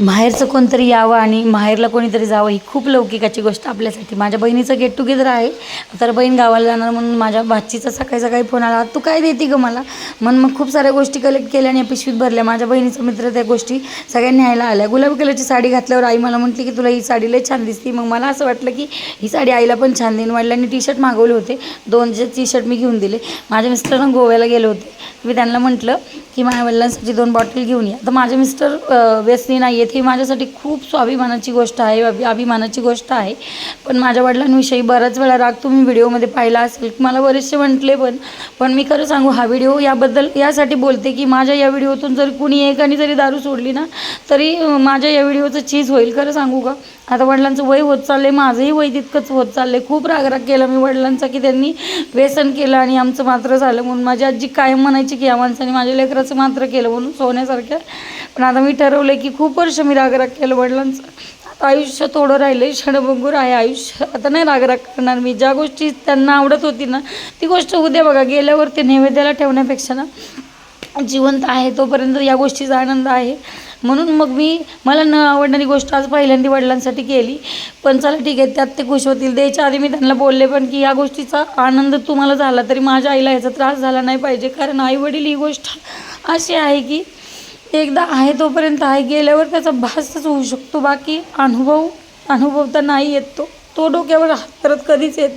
माहेरचं कोणतरी यावं आणि माहेरला कोणीतरी जावं ही खूप लौकिकाची गोष्ट आपल्यासाठी. माझ्या बहिणीचं गेट टुगेदर आहे, तर बहीण गावाला जाणार म्हणून माझ्या भाचीचा सकाळी सकाळी फोन आला, तू काय देते गं मला. मग खूप साऱ्या गोष्टी कलेक्ट केल्या आणि पिशवीत भरल्या. माझ्या बहिणीचा मित्र त्या गोष्टी सगळ्यांनी न्यायला आल्या. गुलाबी कलरची साडी घातल्यावर आई मला म्हटली की तुला ही साडी लई छान दिसते. मग मला असं वाटलं की ही साडी आईला पण छान देईन. वडिलांनी टी शर्ट मागवले होते, 2 टी शर्ट मी घेऊन दिले. माझ्या मिस्टरांना गोव्याला गेले होते, मी त्यांना म्हटलं की माझ्या वडिलांसाठी 2 बॉटल घेऊन या. तर माझे मिस्टर व्यसनी नाही आहेत, ही माझ्यासाठी खूप स्वाभिमानाची गोष्ट आहे, अभिमानाची गोष्ट आहे. पण माझ्या वडिलांविषयी बऱ्याच वेळा राग तुम्ही व्हिडिओमध्ये पाहिला असेल, मला बरेचसे म्हटले. पण मी खरं सांगू, हा व्हिडिओ याबद्दल यासाठी बोलते की माझ्या या व्हिडिओतून जर कुणी एकाने जरी दारू सोडली ना, तरी माझ्या या व्हिडिओचं चीज होईल. खरं सांगू का, आता वडिलांचं वय होत चाललं आहे, माझंही वय तितकंच होत चाललं आहे. खूप राग केला मी वडिलांचा की त्यांनी व्यसन केलं आणि आमचं मात्र झालं म्हणून. माझी आजी कायम म्हणायची की या माणसाने माझ्या लेकराचं मात्र केलं म्हणून, सोन्यासारख्या. पण आता मी ठरवलं की खूप वर्ष मी राग केलं वडिलांचं. आता आयुष्य थोडं राहिलं आहे, क्षणभंगूर आहे आयुष्य. आता नाही राग करणार मी. ज्या गोष्टी त्यांना आवडत होती ना, ती गोष्ट उद्या बघा गेल्यावर ते नैवेद्याला ठेवण्यापेक्षा ना, जिवंत आहे तोपर्यंत या गोष्टीचा आनंद आहे. म्हणून मग मला न आवडणारी गोष्ट आज पहिल्यांदा वडिलांसाठी केली. पण चला ठीक आहे, त्यात ते खुश होतील. द्यायच्या आधी मी त्यांना बोलले पण की या गोष्टीचा आनंद तुम्हाला झाला तरी माझ्या आईला ह्याचा त्रास झाला नाही पाहिजे. कारण आईवडील ही गोष्ट अशी आहे की एकदा आहे तोपर्यंत आहे, गेल्यावर त्याचा भासच होऊ शकतो. बाकी अनुभव तर नाही येत, तो डोक्यावर हात करत कधीच येत.